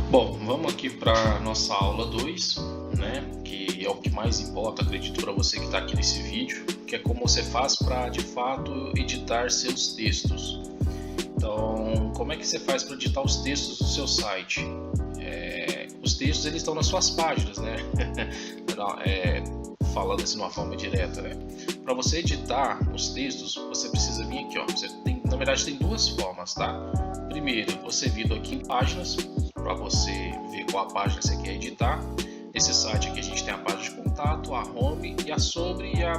Bom, vamos aqui para nossa aula 2, né? Que é o que mais importa, acredito, para você que está aqui nesse vídeo, que é como você faz para, de fato, editar seus textos. Então, como é que você faz para editar os textos do seu site? Os textos eles estão nas suas páginas, né? Falando assim de uma forma direta, né? Para você editar os textos, você precisa vir aqui, ó. Na verdade, tem duas formas, tá? Primeiro, você vindo aqui em páginas, para você ver qual a página você quer editar. Nesse site aqui a gente tem a página de contato, a home e a sobre e a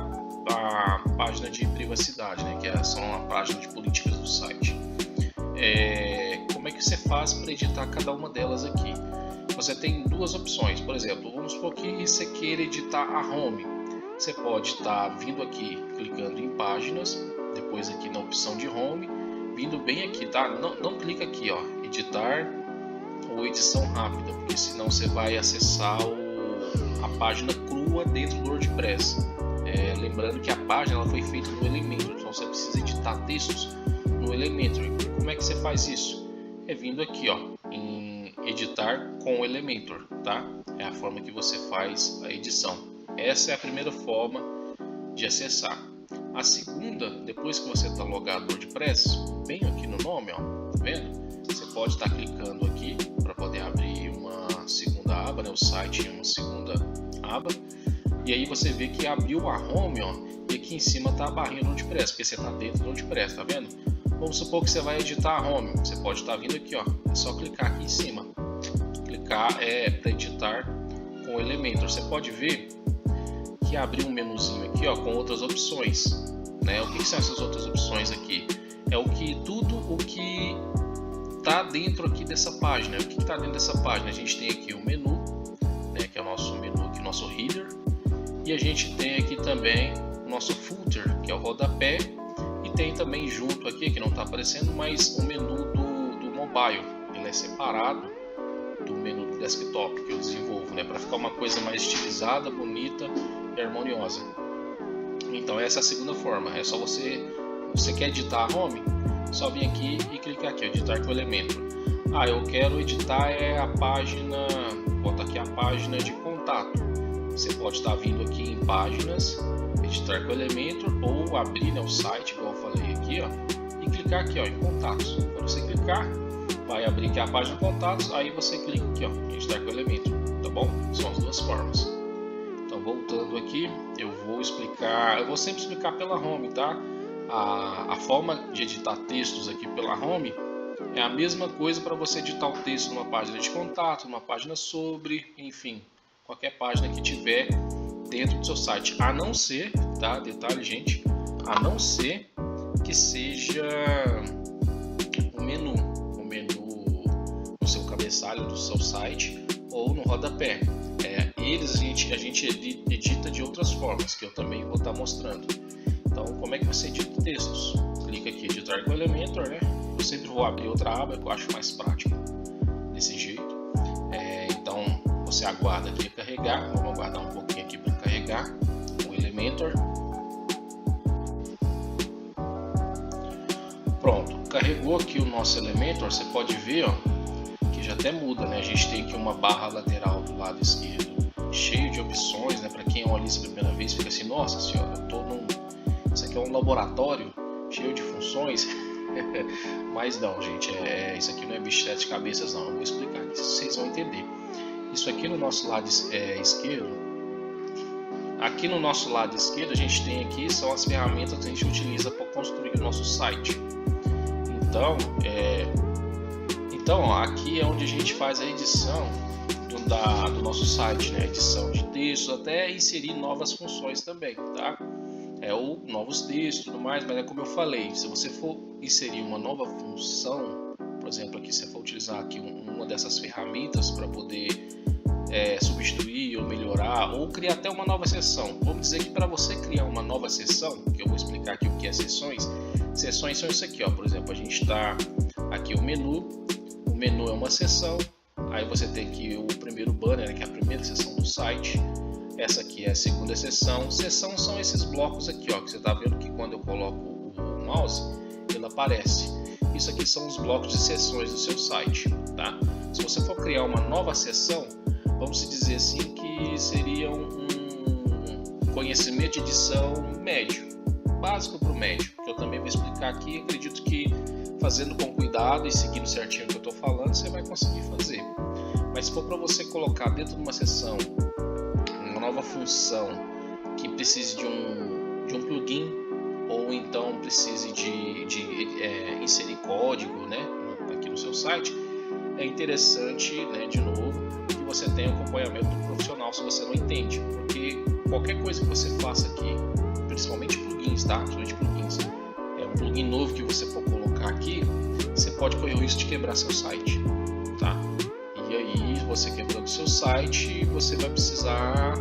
página de privacidade, né? Que são a página de políticas do site. Como é que você faz para editar cada uma delas aqui? Você tem duas opções. Por exemplo, vamos supor que você queira editar a home. Você pode estar vindo aqui, clicando em páginas, depois aqui na opção de home, vindo bem aqui, tá? Não clica aqui, ó, editar ou edição rápida, porque senão você vai acessar a página crua dentro do WordPress. Lembrando que a página ela foi feita no Elementor, então você precisa editar textos no Elementor. Como é que você faz isso? É vindo aqui, ó, em editar com o Elementor, tá? É a forma que você faz a edição. Essa é a primeira forma de acessar. A segunda, depois que você está logado no WordPress, bem aqui no nome, ó, tá vendo? Você pode estar clicando aqui para poder abrir uma segunda aba, né? O site em uma segunda aba. E aí você vê que abriu a home, ó, e aqui em cima está a barrinha do WordPress, porque você está dentro do WordPress, tá vendo? Vamos supor que você vai editar a home, você pode estar vindo aqui, ó, é só clicar aqui em cima. Clicar para editar com o Elementor. Você pode ver que abriu um menuzinho aqui, ó, com outras opções, né? O que são essas outras opções aqui? É tudo o que está dentro aqui dessa página. O que está dentro dessa página? A gente tem aqui o menu, né, que é o nosso menu aqui, o nosso header, e a gente tem aqui também o nosso footer, que é o rodapé, e tem também junto aqui, que não está aparecendo, mas o menu do mobile. Ele é separado do menu do desktop que eu desenvolvo, né, para ficar uma coisa mais estilizada, bonita e harmoniosa. Então essa é a segunda forma. É só você quer editar a home, só vir aqui e clicar aqui, editar com o Elementor. Eu quero editar a página, bota aqui a página de contato. Você pode estar vindo aqui em páginas, editar com o Elementor, ou abrir, né, o site, igual eu falei aqui, ó, e clicar aqui, ó, em contatos. Quando você clicar, vai abrir aqui a página de contatos, aí você clica aqui, ó, editar com o Elementor, tá bom? São as duas formas. Então, voltando aqui, eu vou sempre explicar pela home, tá? A forma de editar textos aqui pela home é a mesma coisa para você editar o texto numa página de contato, numa página sobre, enfim, qualquer página que tiver dentro do seu site, a não ser, tá? Detalhe, gente, a não ser que seja o menu no seu cabeçalho do seu site ou no rodapé. Eles a gente edita de outras formas, que eu também vou estar mostrando. Então, como é que você edita textos? Clica aqui, editar com o Elementor, né? Eu sempre vou abrir outra aba que eu acho mais prático desse jeito. Então, você aguarda aqui carregar. Vamos aguardar um pouquinho aqui para carregar o Elementor. Pronto, carregou aqui o nosso Elementor. Você pode ver, ó, que já até muda, né? A gente tem aqui uma barra lateral do lado esquerdo, cheio de opções, né? Para quem olha isso pela primeira vez, fica assim: nossa senhora, isso aqui é um laboratório cheio de funções. Mas não, gente, isso aqui não é bicho de sete cabeças, não. Eu vou explicar aqui, vocês vão entender. Isso aqui no nosso lado esquerdo, aqui no nosso lado esquerdo, a gente tem aqui, são as ferramentas que a gente utiliza para construir o nosso site. Então, aqui é onde a gente faz a edição do nosso site, né? Edição de textos, até inserir novas funções também, tá? Ou novos textos e tudo mais, mas é como eu falei, se você for inserir uma nova função, por exemplo, aqui, se você for utilizar aqui uma dessas ferramentas para poder substituir ou melhorar, ou criar até uma nova seção. Vamos dizer que para você criar uma nova seção, que eu vou explicar aqui o que é seções. Seções são isso aqui, ó. Por exemplo, a gente está aqui o menu é uma seção, aí você tem aqui o primeiro banner, né, que é a primeira seção do site. Essa aqui é a segunda seção. Seção são esses blocos aqui, ó, que você está vendo que quando eu coloco o mouse, ele aparece. Isso aqui são os blocos de seções do seu site, tá? Se você for criar uma nova seção, vamos dizer assim que seria um conhecimento de edição médio, básico para o médio, que eu também vou explicar aqui. Acredito que fazendo com cuidado e seguindo certinho o que eu estou falando, você vai conseguir fazer. Mas se for para você colocar dentro de uma seção uma nova função que precise de um plugin, ou então precise de inserir código, né, aqui no seu site, é interessante, né, de novo, que você tenha acompanhamento do profissional se você não entende, porque qualquer coisa que você faça aqui, principalmente plugins, tá? Principalmente plugins, um plugin novo que você for colocar aqui, você pode correr o risco de quebrar seu site, tá? E aí, você quebrando seu site, você vai precisar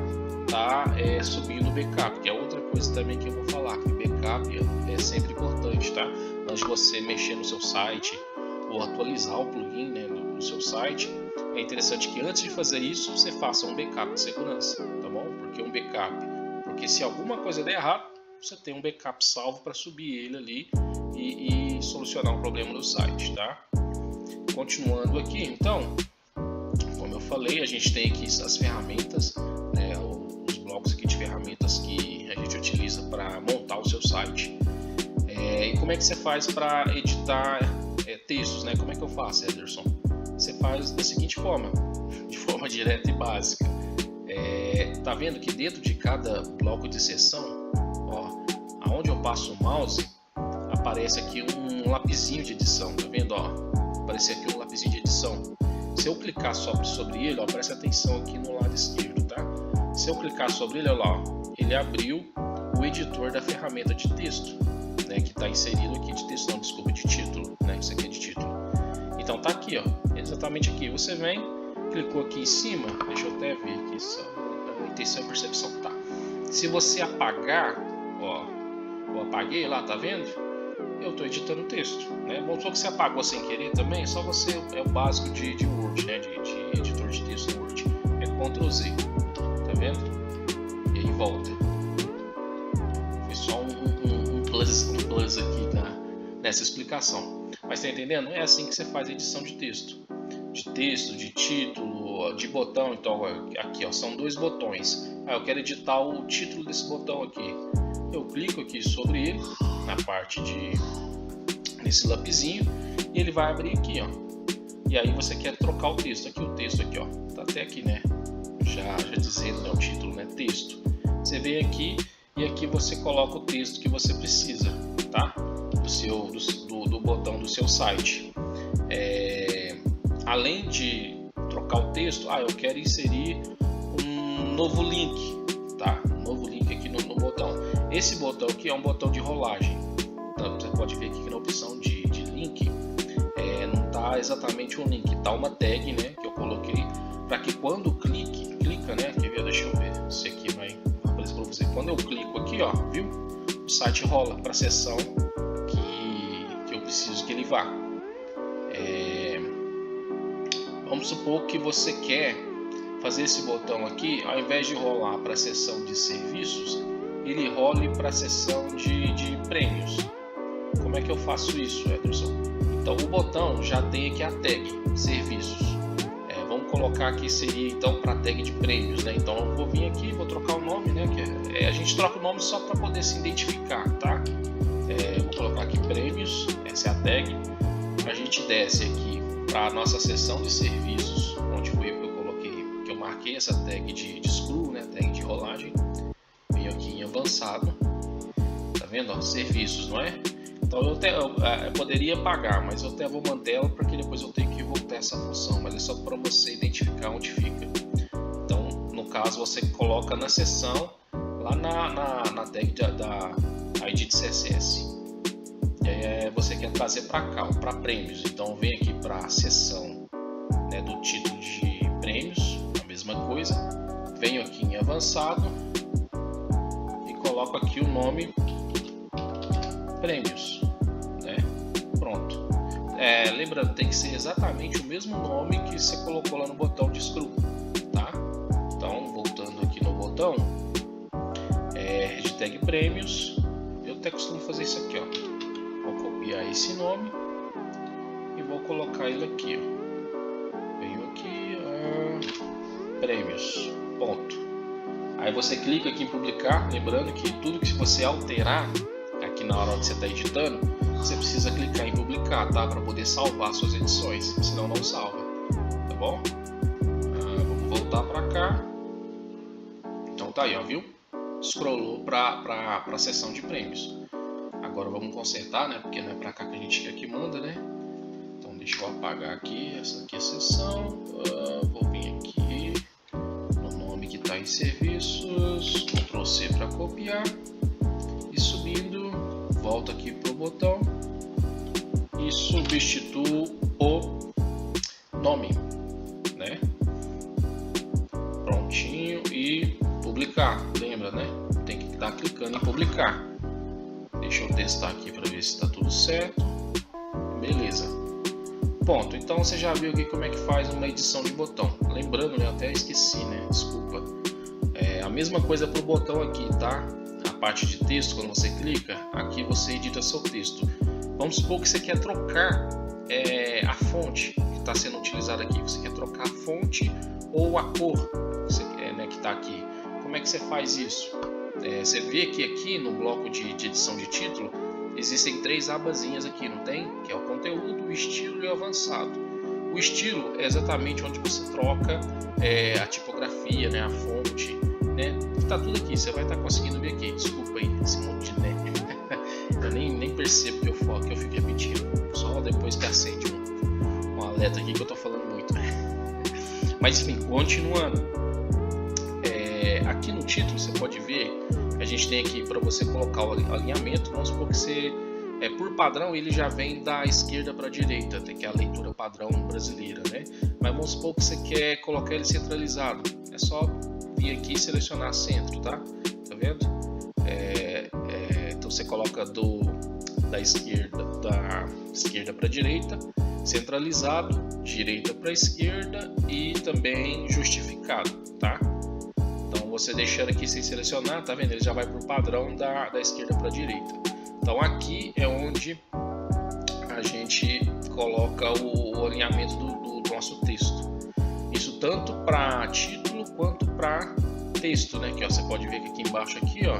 subindo o backup, que é outra coisa também que eu vou falar, que backup é sempre importante, tá? Antes de você mexer no seu site ou atualizar o plugin, né, no seu site, é interessante que antes de fazer isso, você faça um backup de segurança, tá bom? Porque se alguma coisa der errado, você tem um backup salvo para subir ele ali e solucionar um problema no site, tá? Continuando aqui, então, como eu falei, a gente tem aqui as ferramentas, né, os blocos aqui de ferramentas que a gente utiliza para montar o seu site. E como é que você faz para editar textos, né? Como é que eu faço, Ederson? Você faz da seguinte forma, de forma direta e básica. Tá vendo que dentro de cada bloco de seção, ó, aonde eu passo o mouse, aparece aqui um lapisinho de edição, tá vendo? Ó, aparece aqui um lapisinho de edição. Se eu clicar sobre ele, ó, presta atenção aqui no lado esquerdo, tá? Se eu clicar sobre ele, olha lá, ó, ele abriu o editor da ferramenta de texto, né, que está inserido aqui de texto, não, desculpa, de título, né? Isso aqui é de título. Então tá aqui, ó, exatamente aqui. Você vem, clicou aqui em cima, deixa eu até ver aqui só a intenção e percepção, tá? Se você apagar, ó, eu apaguei lá, tá vendo? Eu estou editando o texto, né? Vamos supor que você apagou sem querer também, só você, é o básico de Word, né? De editor de texto no Word, é Ctrl Z, tá vendo? E aí volta. Foi só um plus aqui nessa explicação. Mas tá entendendo? Não é assim que você faz a edição de texto. De título, de botão. Então aqui, ó, são dois botões. Eu quero editar o título desse botão aqui. Eu clico aqui sobre ele, na parte nesse lapisinho, e ele vai abrir aqui, ó. E aí você quer trocar o texto. Aqui o texto aqui, ó, tá até aqui, né? Já dizendo, né, o título, né? Texto. Você vem aqui e aqui você coloca o texto que você precisa, tá? Do botão do seu site. Além de trocar o texto, eu quero inserir um novo link, tá? Um novo link aqui no botão. Esse botão aqui é um botão de rolagem. Então, você pode ver aqui que na opção de link não está exatamente um link, está uma tag, né, que eu coloquei para que quando clica, né, quer ver? Deixa eu ver se aqui vai aparecer para você. Quando eu clico aqui, ó, viu? O site rola para a seção que eu preciso que ele vá. Vamos supor que você quer fazer esse botão aqui, ao invés de rolar para a seção de serviços, ele role para a seção de prêmios. Como é que eu faço isso, Ederson? Então o botão já tem aqui a tag serviços. Vamos colocar aqui, seria então para a tag de prêmios, né? Então eu vou vir aqui, vou trocar o nome, né? A gente troca o nome só para poder se identificar, tá? Vou colocar aqui prêmios, essa é a tag. A gente desce aqui para a nossa seção de serviços, onde foi que eu coloquei, que eu marquei essa tag de screw, né? Tag de rolagem. Venho aqui em avançado, tá vendo? Ó, serviços, não é? Então eu poderia apagar, mas eu até vou manter ela porque depois eu tenho que voltar essa função, mas é só para você identificar onde fica. Então, no caso, você coloca na seção, lá na tag da ID de CSS. E aí você quer trazer para cá, para prêmios. Então vem aqui para a seção, né, do título de prêmios, a mesma coisa. Venho aqui em avançado e coloco aqui o nome prêmios, né? Pronto. Lembrando, tem que ser exatamente o mesmo nome que você colocou lá no botão de screw, tá? Então, voltando aqui no botão, hashtag prêmios, eu até costumo fazer isso aqui, ó. Vou copiar esse nome e vou colocar ele aqui, ó. prêmios, ponto. Aí você clica aqui em publicar, lembrando que tudo que você alterar aqui na hora que você está editando, você precisa clicar em publicar, tá? Para poder salvar suas edições, senão não salva, tá bom? Vamos voltar para cá. Então tá aí, ó, viu? Scrollou para a seção de prêmios. Agora vamos consertar, né? Porque não é para cá que a gente quer que manda, né? Então deixa eu apagar aqui, essa aqui é a seção. Vou vir aqui no nome que está em serviços, Ctrl C para copiar e subindo, volta aqui pro botão e substituo o nome, né? Prontinho, e publicar, lembra, né? Tem que estar clicando em publicar. Deixa eu testar aqui para ver se está tudo certo. Beleza. Ponto. Então você já viu aqui como é que faz uma edição de botão. Lembrando, né? Até esqueci, né? Desculpa. A mesma coisa para o botão aqui, tá? A parte de texto, quando você clica, aqui você edita seu texto. Vamos supor que você quer trocar a fonte que está sendo utilizada aqui. Você quer trocar a fonte ou a cor que você quer, né? Que está aqui. Como é que você faz isso? Você vê que aqui no bloco de edição de título existem 3 abazinhas aqui, não tem? Que é o conteúdo, o estilo e o avançado. O estilo é exatamente onde você troca a tipografia, né, a fonte, né? Tá tudo aqui, você vai estar conseguindo ver aqui. Desculpa aí esse monte de nerd. Eu nem percebo que eu fico repetindo. Só depois que acende um alerta aqui que eu tô falando muito. Mas enfim, continuando. Aqui no título você pode ver, a gente tem aqui para você colocar o alinhamento. Vamos supor que você, por padrão, ele já vem da esquerda para a direita, que é a leitura padrão brasileira, né? Mas vamos supor que você quer colocar ele centralizado. É só vir aqui e selecionar centro, tá? Tá vendo? Então você coloca da esquerda para a direita, centralizado, direita para a esquerda e também justificado, tá? Você deixando aqui sem selecionar, tá vendo? Ele já vai por padrão da esquerda para a direita. Então aqui é onde a gente coloca o alinhamento do nosso texto. Isso tanto para título quanto para texto, né? Que ó, você pode ver que aqui embaixo aqui, ó,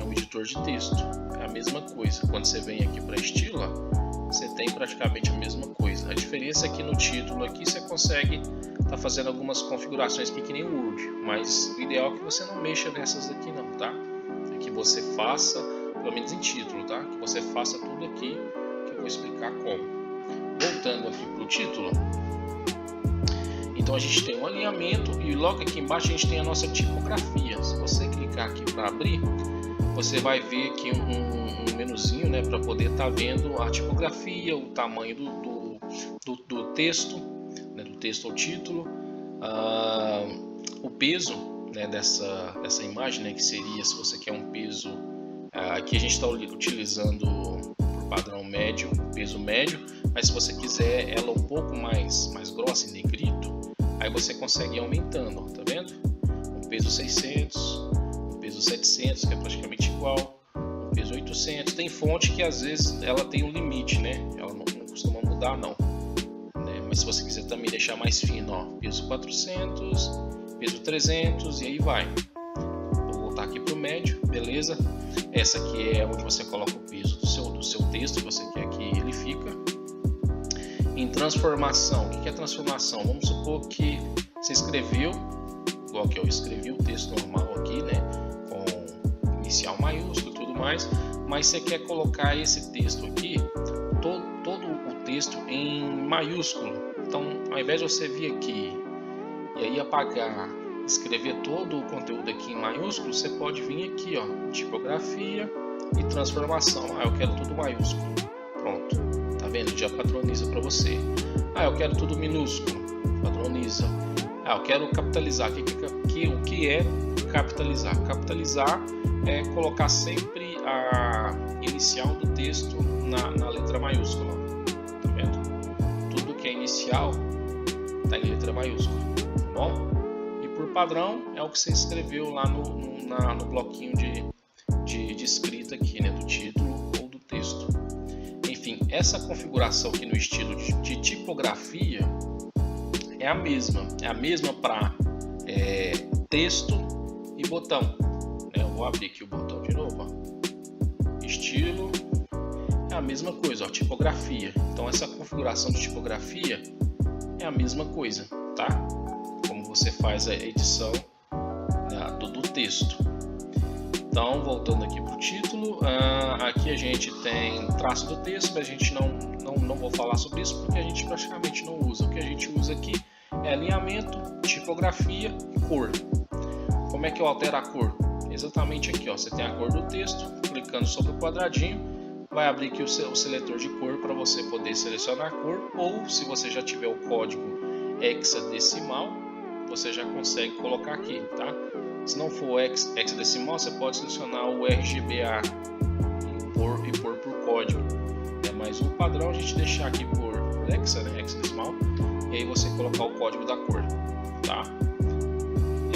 é um editor de texto. É a mesma coisa. Quando você vem aqui para estilo, ó, você tem praticamente a mesma coisa. A diferença é que no título aqui você consegue tá fazendo algumas configurações aqui que nem o Word, mas o ideal é que você não mexa nessas aqui não, tá? É que você faça, pelo menos em título, tá? Que você faça tudo aqui, que eu vou explicar como. Voltando aqui para o título, então a gente tem um alinhamento e logo aqui embaixo a gente tem a nossa tipografia. Se você clicar aqui para abrir, você vai ver aqui um menuzinho, né, para poder estar vendo a tipografia, o tamanho do texto, né, do texto ao título, o peso, né, dessa imagem, né, que seria, se você quer um peso, aqui a gente está utilizando por padrão médio, peso médio, mas se você quiser ela um pouco mais grossa, em negrito, aí você consegue ir aumentando, tá vendo? Um peso 600, um peso 700, que é praticamente igual, um peso 800, tem fonte que às vezes ela tem um limite, né, ela não costuma mudar não. Mas se você quiser também deixar mais fino, ó, peso 400, peso 300 e aí vai. Vou voltar aqui para o médio, beleza? Essa aqui é onde você coloca o peso do seu texto que você quer que ele fica. Em transformação, o que é transformação? Vamos supor que você escreveu, igual que eu escrevi o texto normal aqui, né, com inicial maiúsculo e tudo mais, mas você quer colocar esse texto aqui, todo o texto em maiúsculo. Então, ao invés de você vir aqui e aí apagar, escrever todo o conteúdo aqui em maiúsculo, você pode vir aqui, ó, tipografia e transformação. Eu quero tudo maiúsculo. Pronto. Tá vendo? Já padroniza para você. Eu quero tudo minúsculo. Padroniza. Eu quero capitalizar. O que é capitalizar? Capitalizar é colocar sempre a inicial do texto na letra maiúscula. Tá vendo? Tudo que é inicial está em letra maiúscula. Tá bom? E por padrão é o que você escreveu lá no bloquinho de escrita aqui, né? Do título ou do texto. Enfim, essa configuração aqui no estilo de tipografia é a mesma para texto e botão, né? Eu vou abrir aqui o botão de novo, ó. Estilo, é a mesma coisa, ó, tipografia. Então essa configuração de tipografia é a mesma coisa, tá? Como você faz a edição, né, do texto. Então, voltando aqui para o título, aqui a gente tem traço do texto, mas a gente não vou falar sobre isso porque a gente praticamente não usa. O que a gente usa aqui é alinhamento, tipografia e cor. Como é que eu altero a cor? Exatamente aqui, ó, você tem a cor do texto, clicando sobre o quadradinho, vai abrir aqui o seletor de cor para você poder selecionar a cor, ou se você já tiver o código hexadecimal, você já consegue colocar aqui, tá? Se não for hexadecimal, você pode selecionar o RGBA e pôr por código. Mas o padrão a gente deixar aqui por hexa, né, hexadecimal, e aí você colocar o código da cor, tá?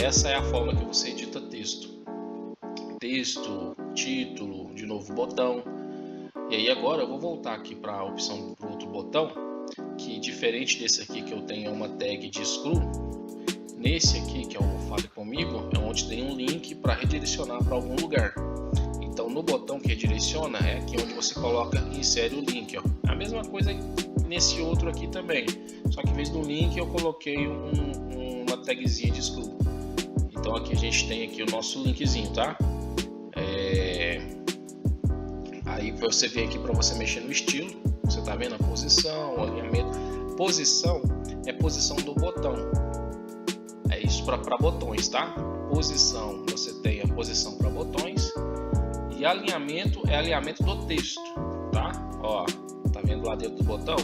Essa é a forma que você edita texto. Texto, título, de novo botão. E aí agora eu vou voltar aqui para a opção do outro botão, que diferente desse aqui que eu tenho uma tag de screw, nesse aqui que é o Fale Comigo, é onde tem um link para redirecionar para algum lugar. Então no botão que redireciona é aqui onde você coloca e insere o link, ó. A mesma coisa nesse outro aqui também, só que em vez do link eu coloquei uma tagzinha de screw. Então aqui a gente tem aqui o nosso linkzinho, tá? Aí você vem aqui para você mexer no estilo, você tá vendo a posição, o alinhamento. Posição é posição do botão, é isso para botões, tá? Posição, você tem a posição para botões, e alinhamento é alinhamento do texto, tá? Ó, tá vendo lá dentro do botão?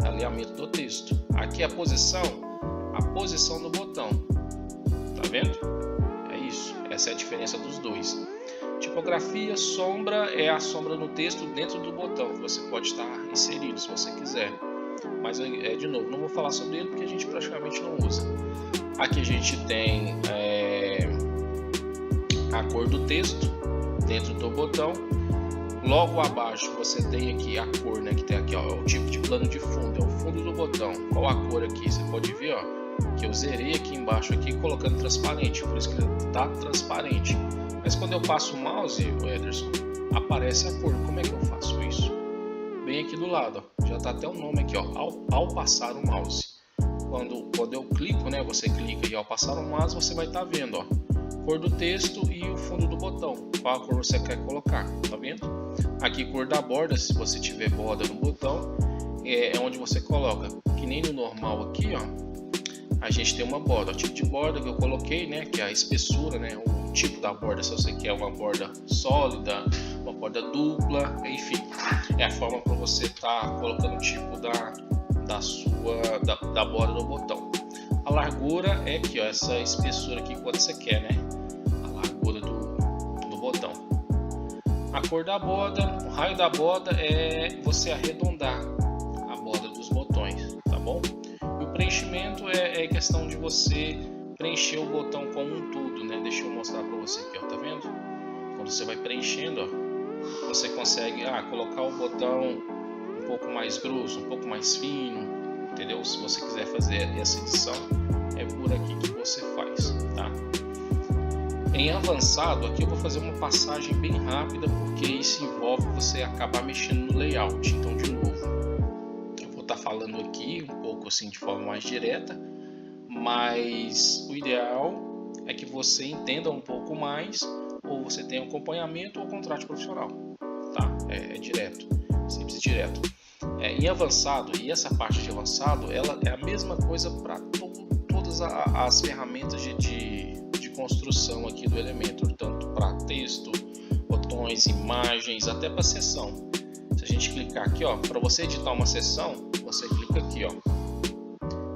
Alinhamento do texto. Aqui a posição do botão, tá vendo? É isso, essa é a diferença dos dois. Tipografia, sombra é a sombra no texto dentro do botão, que você pode estar inserido se você quiser. Mas de novo, não vou falar sobre ele porque a gente praticamente não usa. Aqui a gente tem a cor do texto dentro do botão. Logo abaixo você tem aqui a cor, né, que tem aqui, ó, o tipo de plano de fundo, é o fundo do botão. Qual a cor aqui? Você pode ver, ó, que eu zerei aqui embaixo aqui colocando transparente, por isso que ele está transparente. Mas quando eu passo o mouse, Ederson, aparece a cor. Como é que eu faço isso? Bem aqui do lado, ó, já está até o nome aqui, ó, ao passar o mouse. Quando eu clico, né, você clica e ao passar o mouse você vai estar vendo, ó, cor do texto e o fundo do botão. Qual a cor você quer colocar? Tá vendo? Aqui cor da borda, se você tiver borda no botão, é onde você coloca. Que nem no normal aqui, ó. A gente tem uma borda, o tipo de borda que eu coloquei, né, que é a espessura, né, o tipo da borda, se você quer uma borda sólida, uma borda dupla, enfim, é a forma para você estar colocando o tipo da borda no botão. A largura é aqui, ó, essa espessura aqui quanto você quer, né, a largura do botão. A cor da borda, o raio da borda é você arredondar a borda dos botões, tá bom? Preenchimento é questão de você preencher o botão como um todo, né? Deixa eu mostrar para você aqui, ó, tá vendo? Quando você vai preenchendo, ó, você consegue colocar o botão um pouco mais grosso, um pouco mais fino, entendeu? Se você quiser fazer essa edição, é por aqui que você faz, tá? Em avançado, aqui eu vou fazer uma passagem bem rápida, porque isso envolve você acabar mexendo no layout. Então, de novo, tá falando aqui um pouco assim de forma mais direta, mas o ideal é que você entenda um pouco mais, ou você tenha acompanhamento ou contrato profissional, tá? É direto, simples e direto. Em avançado, e essa parte de avançado, ela é a mesma coisa para todas as ferramentas de construção aqui do Elementor, tanto para texto, botões, imagens, até para seção. Se a gente clicar aqui, ó, para você editar uma seção, você clica aqui, ó,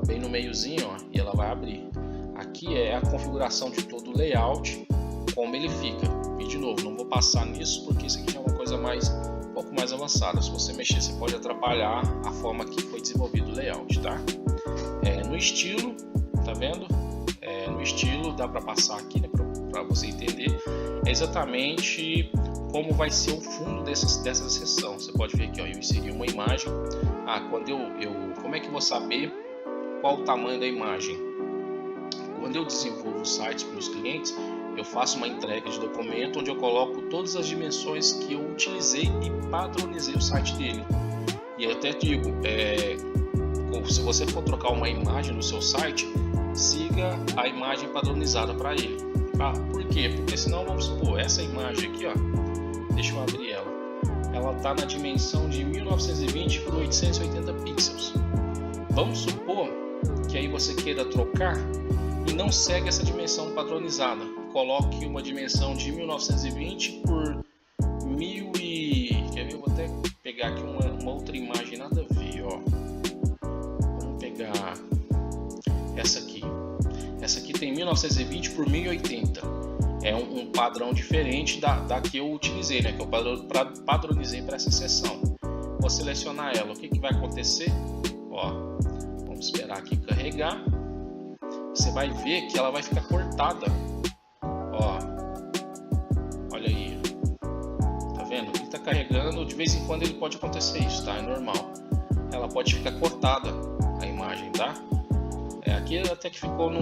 bem no meiozinho, ó, e ela vai abrir. Aqui é a configuração de todo o layout, como ele fica. E de novo, não vou passar nisso porque isso aqui é uma coisa um pouco mais avançada. Se você mexer, você pode atrapalhar a forma que foi desenvolvido o layout, tá? No estilo, tá vendo? No estilo dá para passar aqui, né, para você entender exatamente como vai ser o fundo dessa seção. Você pode ver aqui, ó, eu inseri uma imagem. Como é que eu vou saber qual o tamanho da imagem? quando eu desenvolvo sites para os clientes, eu faço uma entrega de documento onde eu coloco todas as dimensões que eu utilizei e padronizei o site dele. E eu até digo, se você for trocar uma imagem no seu site, siga a imagem padronizada para ele. Por quê? Porque senão, vamos supor, essa imagem aqui, ó, deixa eu abrir ela está na dimensão de 1920 por 880 pixels. Vamos supor que aí você queira trocar e não segue essa dimensão padronizada. Coloque uma dimensão de 1920 por 1000 e... Quer ver? Eu vou até pegar aqui uma outra imagem, nada a ver, ó. Vamos pegar essa aqui. Essa aqui tem 1920 por 1080. É um padrão diferente da que eu utilizei, né? Que eu padronizei para essa seção. Vou selecionar ela. O que vai acontecer? Ó, vamos esperar aqui carregar. Você vai ver que ela vai ficar cortada. Ó, olha aí. Tá vendo? Ele está carregando. De vez em quando ele pode acontecer isso, tá? É normal. Ela pode ficar cortada a imagem, tá? Aqui até que ficou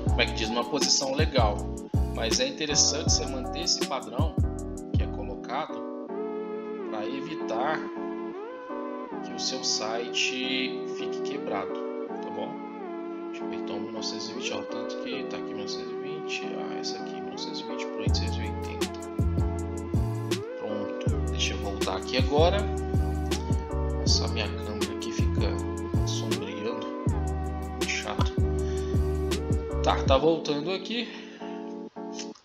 como é que diz, numa posição legal, mas é interessante você manter esse padrão que é colocado para evitar que o seu site fique quebrado, tá bom? Deixa eu ver, então 1920, ó, tanto que tá aqui 1920, essa aqui 1920 por 880. Pronto, deixa eu voltar aqui agora. Nossa, minha câmera aqui fica sombreando, muito chato. Tá voltando aqui.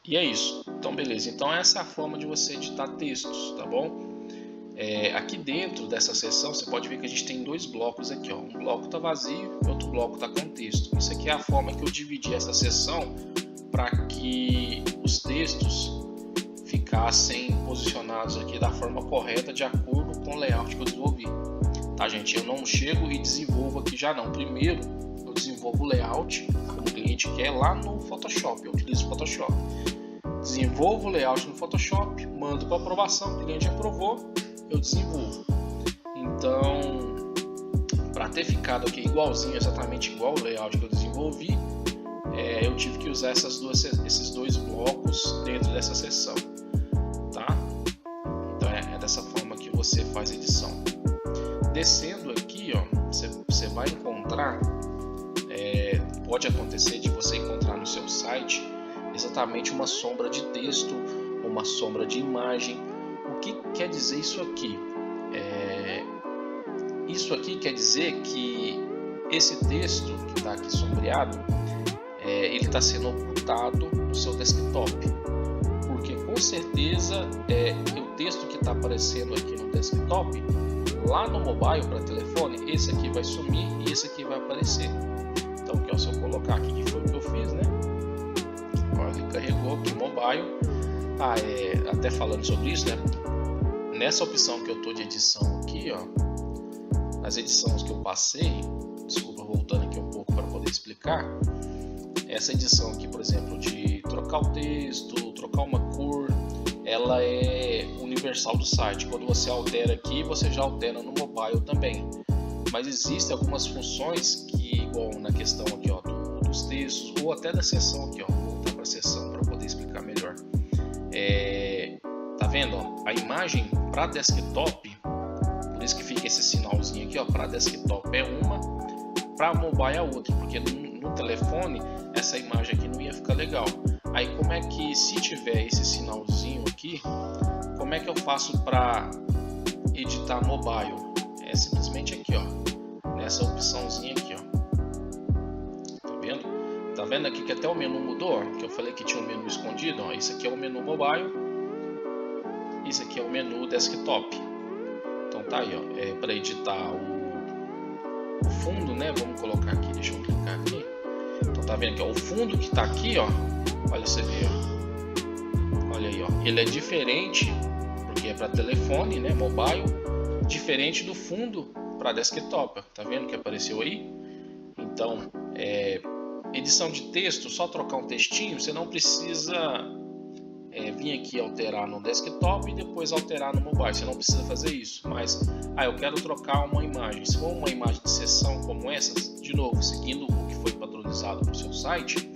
E é isso. Então beleza, então essa é a forma de você editar textos, tá bom? Aqui dentro dessa seção você pode ver que a gente tem dois blocos aqui, ó. Um bloco tá vazio e outro bloco tá com texto. Isso aqui é a forma que eu dividi essa seção para que os textos ficassem posicionados aqui da forma correta, de acordo com o layout que eu desenvolvi. Tá, gente? Eu não chego e desenvolvo aqui já não. Primeiro eu desenvolvo o layout como o cliente quer lá no Photoshop. Eu utilizo o Photoshop. Desenvolvo o layout no Photoshop, mando para aprovação, o cliente aprovou, eu desenvolvo. Então, para ter ficado aqui igualzinho, exatamente igual o layout que eu desenvolvi, eu tive que usar esses dois blocos dentro dessa seção, tá? Então é dessa forma que você faz a edição. Descendo aqui, ó, você vai encontrar, pode acontecer de você encontrar no seu site exatamente uma sombra de texto, uma sombra de imagem. O que quer dizer isso aqui? Isso aqui quer dizer que esse texto que está aqui sombreado, ele está sendo ocultado no seu desktop, porque com certeza o texto que está aparecendo aqui no desktop, lá no mobile para telefone, esse aqui vai sumir e esse aqui vai aparecer. Então, se eu colocar aqui, que foi o que eu fiz, né? Olha, ele carregou aqui o mobile. Até falando sobre isso, né? Nessa opção que eu estou de edição aqui, ó, as edições que eu passei, desculpa, voltando aqui um pouco para poder explicar. Essa edição aqui, por exemplo, de trocar o texto, trocar uma cor, ela é universal do site. Quando você altera aqui, você já altera no mobile também. Mas existem algumas funções que, igual na questão aqui, ó, dos textos, ou até da seção aqui, ó, vou voltar para a seção para poder explicar melhor. Tá vendo? Ó, a imagem para desktop, por isso que fica esse sinalzinho aqui, ó, para desktop é uma, para mobile é outra, porque no telefone essa imagem aqui não ia ficar legal. Aí como é que, se tiver esse sinalzinho aqui, como é que eu faço para editar mobile? É simplesmente aqui, ó, nessa opçãozinha aqui, ó. Tá vendo? Tá vendo aqui que até o menu mudou, ó, que eu falei que tinha um menu escondido, ó. Isso aqui é o menu mobile, isso aqui é o menu desktop. Então tá aí, ó, para editar o fundo, né? Vamos colocar aqui, deixa eu clicar aqui. Então tá vendo que o fundo que tá aqui, ó, olha, você vê, ó. Olha aí, ó, ele é diferente porque é para telefone, né, mobile, diferente do fundo para desktop. Tá vendo que apareceu aí? Então, edição de texto, só trocar um textinho, você não precisa vir aqui alterar no desktop e depois alterar no mobile. Você não precisa fazer isso, mas eu quero trocar uma imagem. Se for uma imagem de sessão como essa, de novo, seguindo o que foi padronizado para o seu site,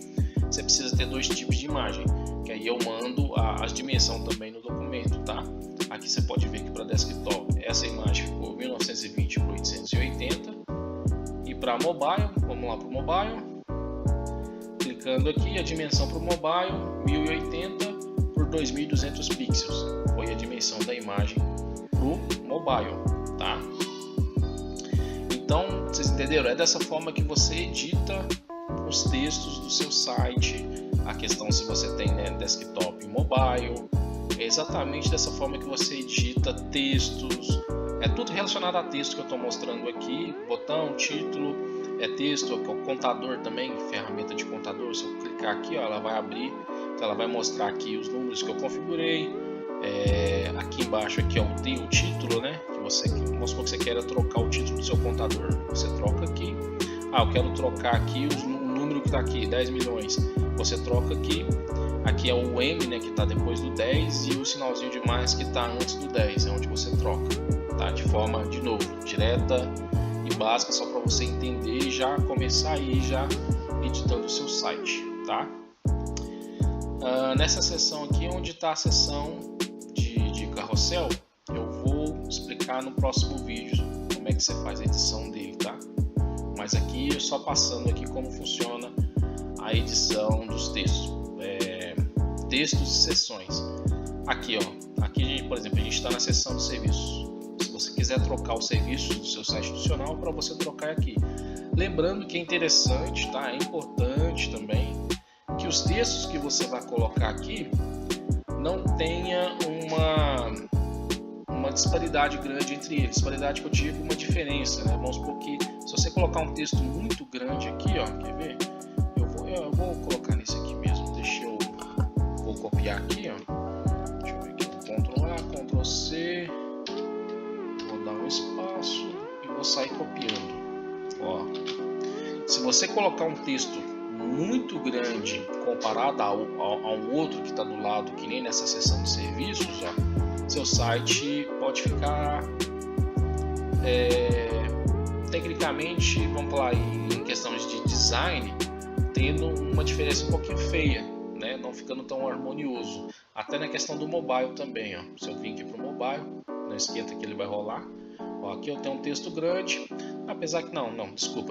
você precisa ter dois tipos de imagem, que aí eu mando as dimensões também no documento, tá? Aqui você pode ver que para desktop essa imagem ficou 1920 por 880 e para mobile, vamos lá para o mobile, clicando aqui, a dimensão para o mobile 1080 por 2200 pixels, foi a dimensão da imagem para o mobile, tá? Então, vocês entenderam? É dessa forma que você edita os textos do seu site, a questão se você tem, né, desktop e mobile, é exatamente dessa forma que você edita textos, é tudo relacionado a texto que eu estou mostrando aqui, botão, título, texto, o contador também, ferramenta de contador, se eu clicar aqui, ó, ela vai abrir, então ela vai mostrar aqui os números que eu configurei, aqui embaixo aqui é o título, né, que você, vamos supor que você queira trocar o título do seu contador, você troca aqui, eu quero trocar aqui o número que está aqui, 10 milhões, você troca aqui, aqui é o M, né, que está depois do 10 e o sinalzinho de mais que está antes do 10, é onde você troca, tá? De forma, de novo, direta e básica, só para você entender e já começar aí já editando o seu site, tá? Nessa seção aqui, onde está a seção de carrossel, eu vou explicar no próximo vídeo como é que você faz a edição dele, tá? Mas aqui só passando aqui como funciona a edição dos textos, textos e seções. Aqui, ó, aqui por exemplo, a gente está na seção de serviços. Se você quiser trocar os serviços do seu site institucional, para você trocar aqui. Lembrando que é interessante, tá? É importante também que os textos que você vai colocar aqui não tenha uma disparidade grande entre eles. Disparidade que eu digo, uma diferença, né? Vamos supor que se você colocar um texto muito grande aqui, ó, quer ver? Eu vou colocar nesse aqui mesmo. Vou copiar aqui, ó. Deixa eu ver aqui, Ctrl A, Ctrl C. Vou dar um espaço e vou sair copiando. Ó, se você colocar um texto muito grande comparado a um outro que está do lado, que nem nessa seção de serviços, ó, seu site pode ficar tecnicamente, vamos falar em questões de design, tendo uma diferença um pouquinho feia, né? Não ficando tão harmonioso. Até na questão do mobile também, ó. Se eu vir aqui para o mobile, não esquenta que ele vai rolar. Ó, aqui eu tenho um texto grande, apesar que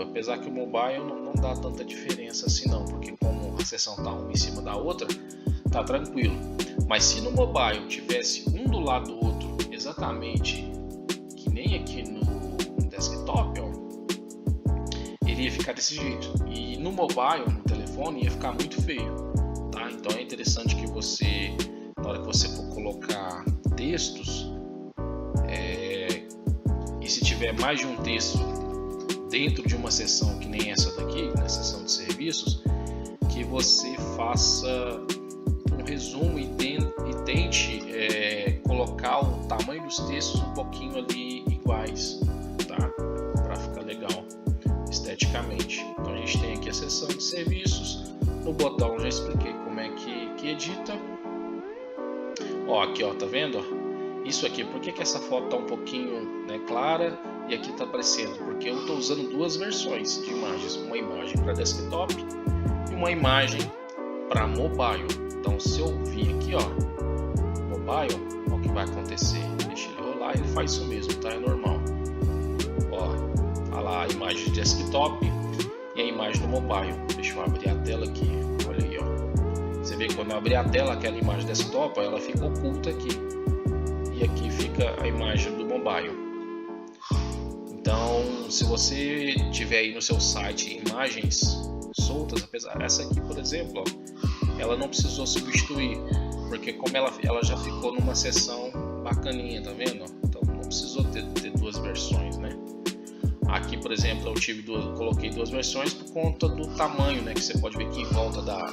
apesar que o mobile não dá tanta diferença assim não, porque como a seção está uma em cima da outra, tá tranquilo. Mas se no mobile tivesse um do lado do outro, exatamente que nem aqui no desktop, ó, ele ia ficar desse jeito. E no mobile, no telefone, ia ficar muito feio, tá? Então é interessante que você, na hora que você for colocar textos, e se tiver mais de um texto dentro de uma seção que nem essa daqui, na seção de serviços, que você faça um resumo e tente colocar o tamanho dos textos um pouquinho ali iguais, tá? Para ficar legal esteticamente. Então a gente tem aqui a seção de serviços, no botão já expliquei como é que edita. Ó, aqui, ó, tá vendo? Isso aqui, por que essa foto tá um pouquinho, né, clara e aqui tá aparecendo? Porque eu estou usando duas versões de imagens, uma imagem para desktop e uma imagem para mobile. Então se eu vir aqui, ó, mobile, ó, o que vai acontecer? Deixa ele rolar, ele faz isso mesmo, tá? É normal. Ó, tá lá a imagem de desktop e a imagem do mobile. Deixa eu abrir a tela aqui, olha aí, ó. Você vê que quando eu abrir a tela, aquela imagem desktop, ó, ela fica oculta aqui. E aqui fica a imagem do mobile. Então, se você tiver aí no seu site imagens soltas, apesar essa aqui, por exemplo, ó, ela não precisou substituir, porque como ela já ficou numa seção bacaninha, tá vendo? Então não precisou ter duas versões, né? Aqui, por exemplo, coloquei duas versões por conta do tamanho, né? Que você pode ver que em volta da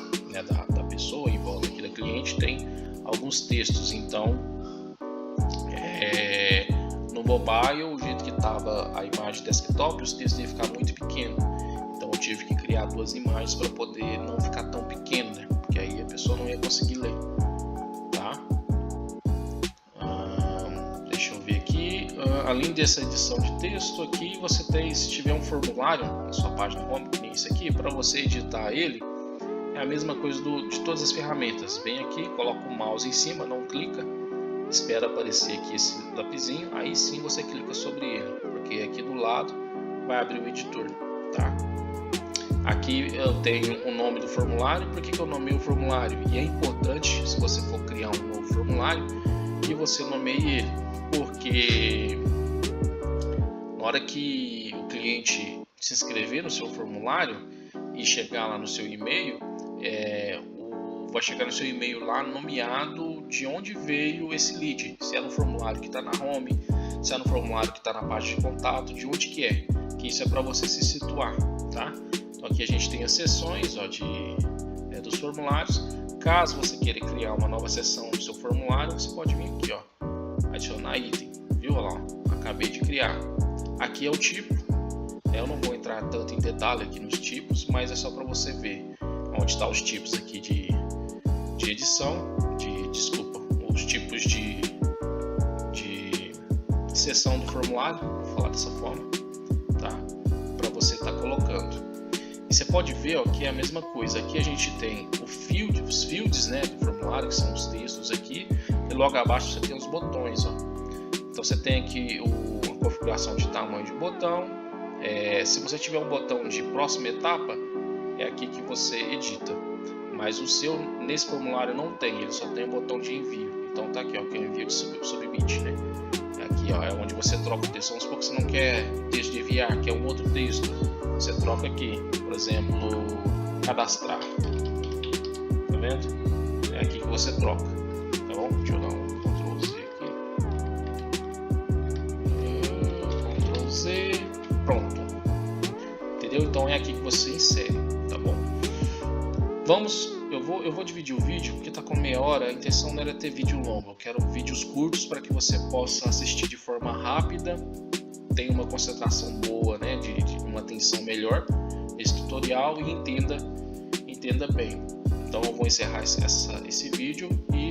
pessoa, em volta aqui da cliente, tem alguns textos. Então, no mobile, o jeito que estava a imagem desktop, os textos iam ficar muito pequenos. Então eu tive que criar duas imagens para poder não ficar tão pequeno, né? Porque aí a pessoa não ia conseguir ler. além dessa edição de texto aqui, você tem, se tiver um formulário na sua página home, que nem isso aqui, para você editar ele, é a mesma coisa de todas as ferramentas. Vem aqui, coloca o mouse em cima, não clica, espera aparecer aqui esse lapisinho, aí sim você clica sobre ele, porque aqui do lado vai abrir o editor, tá? Aqui eu tenho o nome do formulário. Por que eu nomeio o formulário? E é importante, se você for criar um novo formulário, que você nomeie ele, porque na hora que o cliente se inscrever no seu formulário e chegar lá no seu e-mail, vai chegar no seu e-mail lá nomeado de onde veio esse lead, se é no formulário que está na home, se é no formulário que está na página de contato, de onde que é, que isso é para você se situar, tá? Então aqui a gente tem as seções, ó, dos formulários. Caso você queira criar uma nova seção no seu formulário, você pode vir aqui, ó, adicionar item, viu? Olha lá, ó, acabei de criar. Aqui é o tipo. Eu não vou entrar tanto em detalhe aqui nos tipos, mas é só para você ver onde estão os tipos aqui de edição, os tipos de seção do formulário, vou falar dessa forma, tá? Para você estar colocando. E você pode ver, ó, que é a mesma coisa. Aqui a gente tem os fields, né, do formulário, que são os textos aqui, e logo abaixo você tem os botões, ó. Então você tem aqui a configuração de tamanho de botão. Se você tiver um botão de próxima etapa, é aqui que você edita. Mas o seu, nesse formulário, não tem, ele só tem o botão de envio. Então tá aqui, ó, que é o envio de submit, né? Aqui, ó, é onde você troca o texto. Vamos supor que você não quer texto de enviar, quer um outro texto. Você troca aqui, por exemplo, cadastrar. Tá vendo? É aqui que você troca. Tá bom? Deixa eu dar um Ctrl Z aqui. Ctrl Z. Pronto. Entendeu? Então é aqui que você insere, tá bom? Eu vou dividir o vídeo porque tá com meia hora. A intenção não era ter vídeo longo, eu quero vídeos curtos para que você possa assistir de forma rápida, tenha uma concentração boa, né, de uma atenção melhor nesse tutorial e entenda bem. Então eu vou encerrar esse vídeo e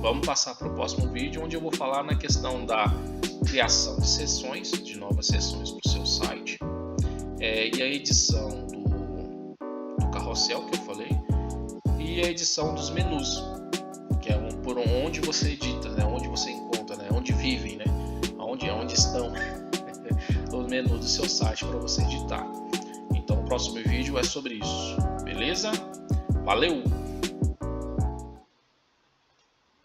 vamos passar para o próximo vídeo, onde eu vou falar na questão da criação de sessões, de novas sessões para o seu site, e a edição do carrossel que eu falei, e a edição dos menus, que é por onde você edita, né? Onde você encontra, né? Onde vivem, né? Onde estão os menus do seu site para você editar. Então o próximo vídeo é sobre isso, beleza? Valeu!